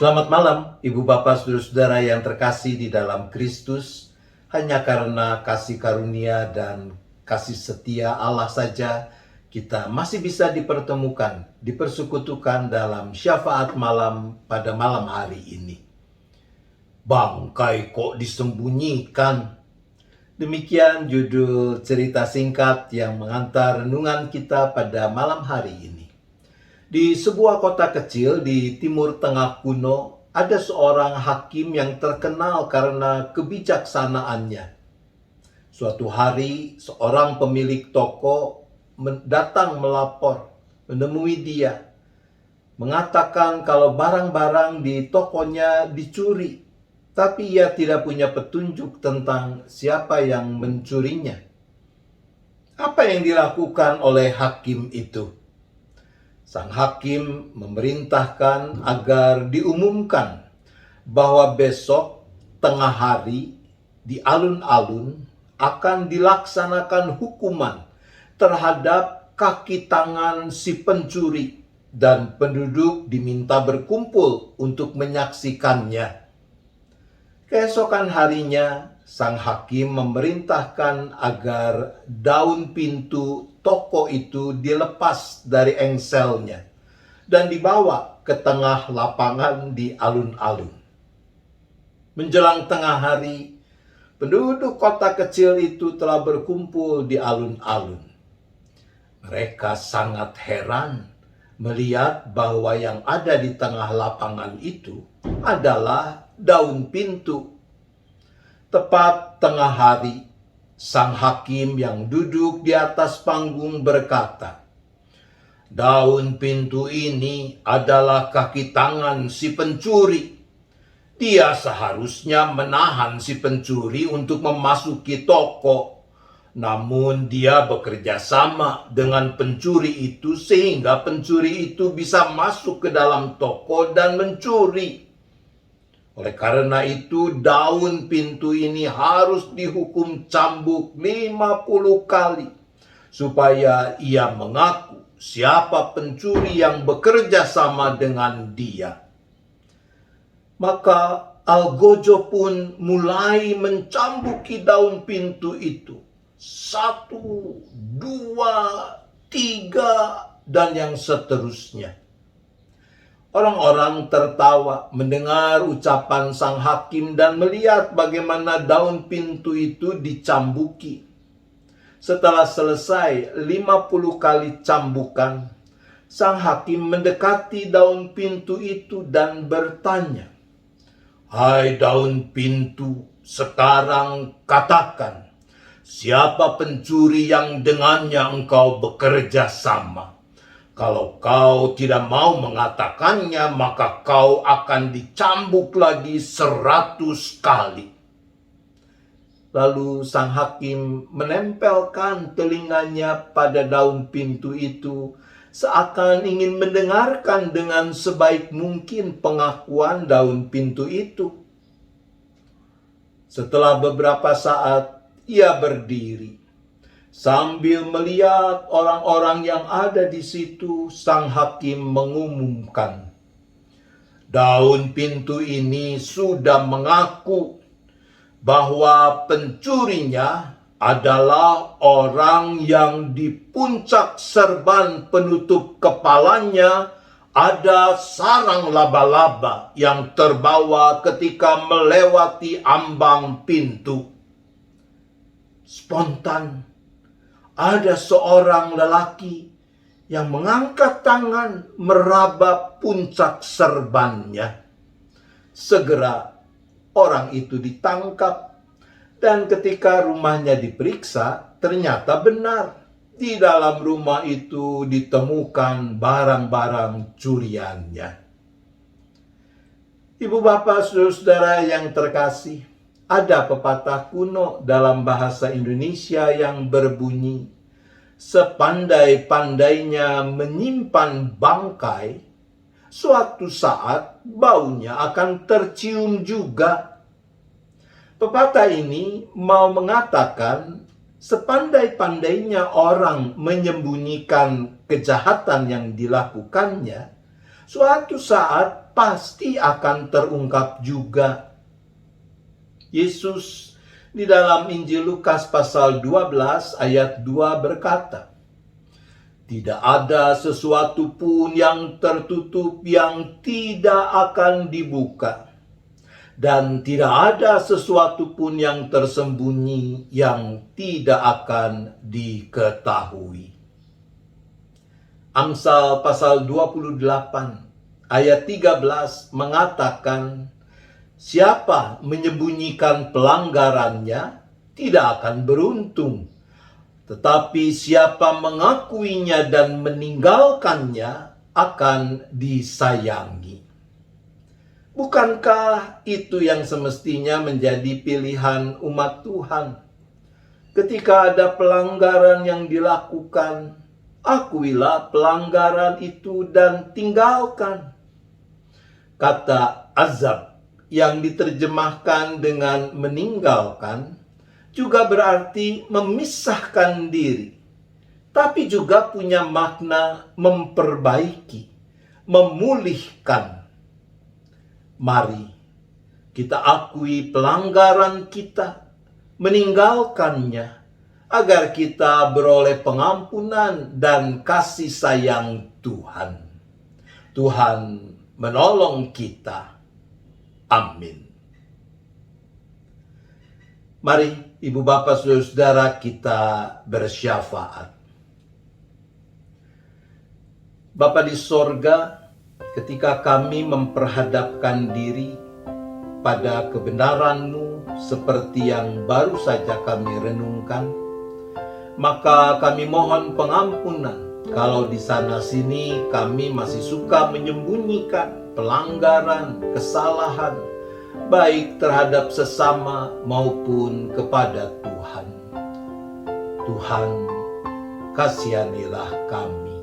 Selamat malam, Ibu Bapak Saudara-saudara yang terkasih di dalam Kristus. Hanya karena kasih karunia dan kasih setia Allah saja, kita masih bisa dipertemukan, dipersekutukan dalam syafaat malam pada malam hari ini. Bangkai kok disembunyikan? Demikian judul cerita singkat yang mengantar renungan kita pada malam hari ini. Di sebuah kota kecil di Timur Tengah kuno, ada seorang hakim yang terkenal karena kebijaksanaannya. Suatu hari, seorang pemilik toko datang melapor, menemui dia, mengatakan kalau barang-barang di tokonya dicuri, tapi ia tidak punya petunjuk tentang siapa yang mencurinya. Apa yang dilakukan oleh hakim itu? Sang hakim memerintahkan agar diumumkan bahwa besok tengah hari di alun-alun akan dilaksanakan hukuman terhadap kaki tangan si pencuri dan penduduk diminta berkumpul untuk menyaksikannya. Keesokan harinya, sang hakim memerintahkan agar daun pintu toko itu dilepas dari engselnya dan dibawa ke tengah lapangan di alun-alun. Menjelang tengah hari, penduduk kota kecil itu telah berkumpul di alun-alun. Mereka sangat heran melihat bahwa yang ada di tengah lapangan itu adalah daun pintu. Tepat tengah hari, sang hakim yang duduk di atas panggung berkata, "Daun pintu ini adalah kaki tangan si pencuri. Dia seharusnya menahan si pencuri untuk memasuki toko. Namun dia bekerja sama dengan pencuri itu sehingga pencuri itu bisa masuk ke dalam toko dan mencuri. Oleh karena itu, daun pintu ini harus dihukum cambuk 50 kali, supaya ia mengaku siapa pencuri yang bekerja sama dengan dia." Maka algojo pun mulai mencambuki daun pintu itu. 1, 2, 3, dan yang seterusnya. Orang-orang tertawa mendengar ucapan sang hakim dan melihat bagaimana daun pintu itu dicambuki. Setelah selesai 50 kali cambukan, sang hakim mendekati daun pintu itu dan bertanya, "Hai daun pintu, sekarang katakan, siapa pencuri yang dengannya engkau bekerja sama? Kalau kau tidak mau mengatakannya, maka kau akan dicambuk lagi 100 kali. Lalu sang hakim menempelkan telinganya pada daun pintu itu, seakan ingin mendengarkan dengan sebaik mungkin pengakuan daun pintu itu. Setelah beberapa saat, ia berdiri. Sambil melihat orang-orang yang ada di situ, sang hakim mengumumkan, "Daun pintu ini sudah mengaku bahwa pencurinya adalah orang yang di puncak serban penutup kepalanya ada sarang laba-laba yang terbawa ketika melewati ambang pintu." Spontan, ada seorang lelaki yang mengangkat tangan meraba puncak serbannya. Segera orang itu ditangkap, dan ketika rumahnya diperiksa, ternyata benar di dalam rumah itu ditemukan barang-barang curiannya. Ibu bapak saudara-saudara yang terkasih, ada pepatah kuno dalam bahasa Indonesia yang berbunyi, "Sepandai-pandainya menyimpan bangkai, suatu saat baunya akan tercium juga." Pepatah ini mau mengatakan, sepandai-pandainya orang menyembunyikan kejahatan yang dilakukannya, suatu saat pasti akan terungkap juga. Yesus di dalam Injil Lukas pasal 12 ayat 2 berkata, "Tidak ada sesuatu pun yang tertutup yang tidak akan dibuka, dan tidak ada sesuatu pun yang tersembunyi yang tidak akan diketahui." Amsal pasal 28 ayat 13 mengatakan, "Siapa menyembunyikan pelanggarannya tidak akan beruntung, tetapi siapa mengakuinya dan meninggalkannya akan disayangi." Bukankah itu yang semestinya menjadi pilihan umat Tuhan? Ketika ada pelanggaran yang dilakukan, akuilah pelanggaran itu dan tinggalkan. Kata azab yang diterjemahkan dengan meninggalkan juga berarti memisahkan diri, tapi juga punya makna memperbaiki, memulihkan. Mari kita akui pelanggaran kita, meninggalkannya, agar kita beroleh pengampunan dan kasih sayang Tuhan. Tuhan menolong kita. Amin. Mari Ibu Bapak Saudara-saudara kita bersyafaat. Bapa di sorga, ketika kami memperhadapkan diri pada kebenaran-Mu seperti yang baru saja kami renungkan, maka kami mohon pengampunan kalau di sana-sini kami masih suka menyembunyikan pelanggaran, kesalahan, baik terhadap sesama maupun kepada Tuhan. Tuhan, kasihanilah kami.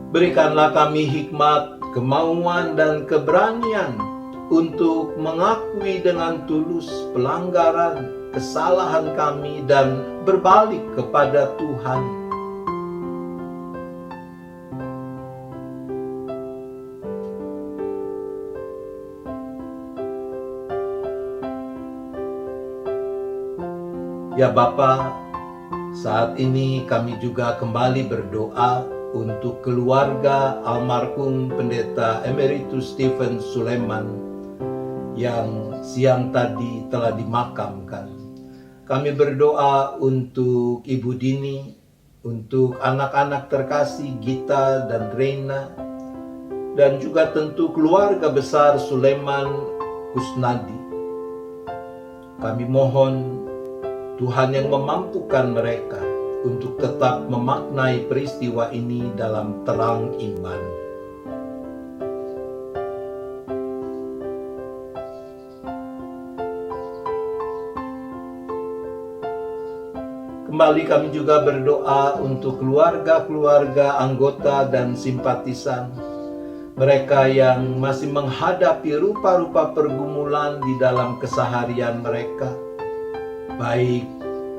Berikanlah kami hikmat, kemauan, dan keberanian untuk mengakui dengan tulus pelanggaran, kesalahan kami dan berbalik kepada Tuhan. Ya Bapa, saat ini kami juga kembali berdoa untuk keluarga almarhum Pendeta Emeritus Stephen Sulaiman yang siang tadi telah dimakamkan. Kami berdoa untuk Ibu Dini, untuk anak-anak terkasih Gita dan Reina, dan juga tentu keluarga besar Sulaiman Kusnadi. Kami mohon Tuhan yang memampukan mereka untuk tetap memaknai peristiwa ini dalam terang iman. Kembali kami juga berdoa untuk keluarga-keluarga, anggota dan simpatisan, mereka yang masih menghadapi rupa-rupa pergumulan di dalam keseharian mereka, baik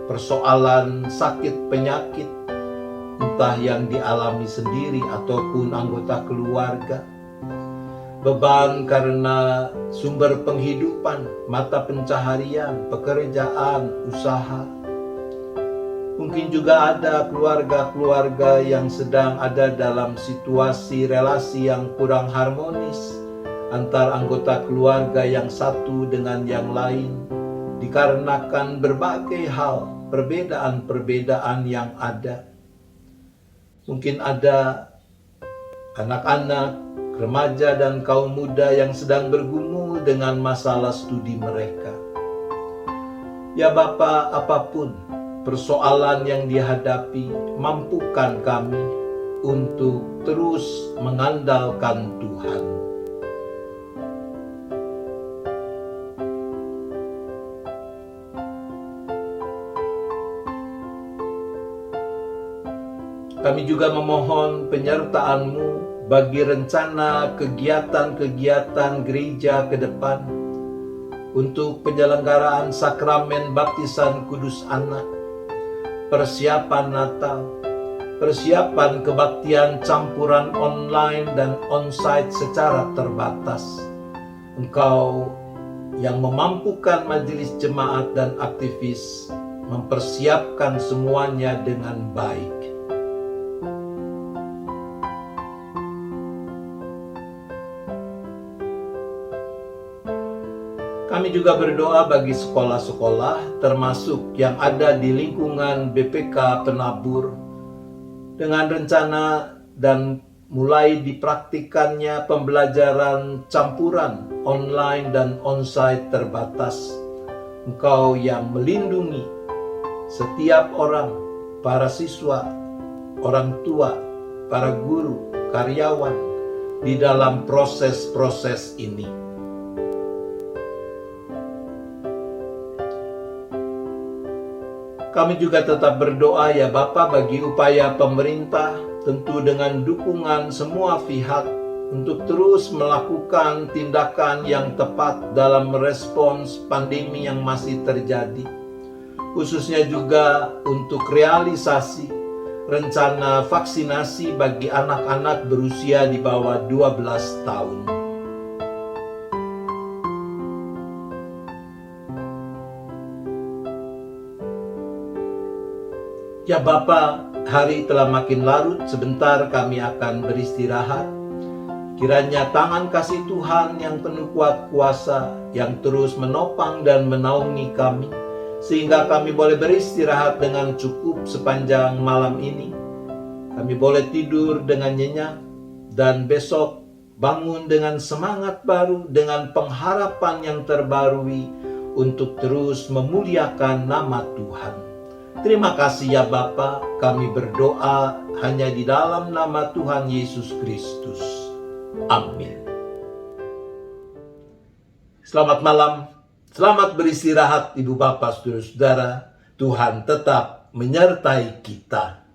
persoalan sakit penyakit, entah yang dialami sendiri ataupun anggota keluarga, beban karena sumber penghidupan, mata pencaharian, pekerjaan, usaha. Mungkin juga ada keluarga-keluarga yang sedang ada dalam situasi relasi yang kurang harmonis antar anggota keluarga yang satu dengan yang lain, dikarenakan berbagai hal, perbedaan-perbedaan yang ada. Mungkin ada anak-anak, remaja dan kaum muda yang sedang bergumul dengan masalah studi mereka. Ya Bapa, apapun persoalan yang dihadapi, mampukan kami untuk terus mengandalkan Tuhan. Kami juga memohon penyertaan-Mu bagi rencana kegiatan-kegiatan gereja ke depan untuk penyelenggaraan sakramen baptisan Kudus Anak, persiapan Natal, persiapan kebaktian campuran online dan onsite secara terbatas. Engkau yang memampukan majelis jemaat dan aktivis mempersiapkan semuanya dengan baik. Kami juga berdoa bagi sekolah-sekolah termasuk yang ada di lingkungan BPK Penabur dengan rencana dan mulai dipraktikannya pembelajaran campuran online dan onsite terbatas. Engkau yang melindungi setiap orang, para siswa, orang tua, para guru, karyawan di dalam proses-proses ini. Kami juga tetap berdoa ya Bapa bagi upaya pemerintah, tentu dengan dukungan semua pihak untuk terus melakukan tindakan yang tepat dalam merespons pandemi yang masih terjadi. Khususnya juga untuk realisasi rencana vaksinasi bagi anak-anak berusia di bawah 12 tahun. Ya Bapa, hari telah makin larut, sebentar kami akan beristirahat. Kiranya tangan kasih Tuhan yang penuh kuat kuasa, yang terus menopang dan menaungi kami, sehingga kami boleh beristirahat dengan cukup sepanjang malam ini. Kami boleh tidur dengan nyenyak, dan besok bangun dengan semangat baru, dengan pengharapan yang terbarui, untuk terus memuliakan nama Tuhan. Terima kasih ya Bapa, kami berdoa hanya di dalam nama Tuhan Yesus Kristus. Amin. Selamat malam, selamat beristirahat Ibu Bapak, Saudara-saudara. Tuhan tetap menyertai kita.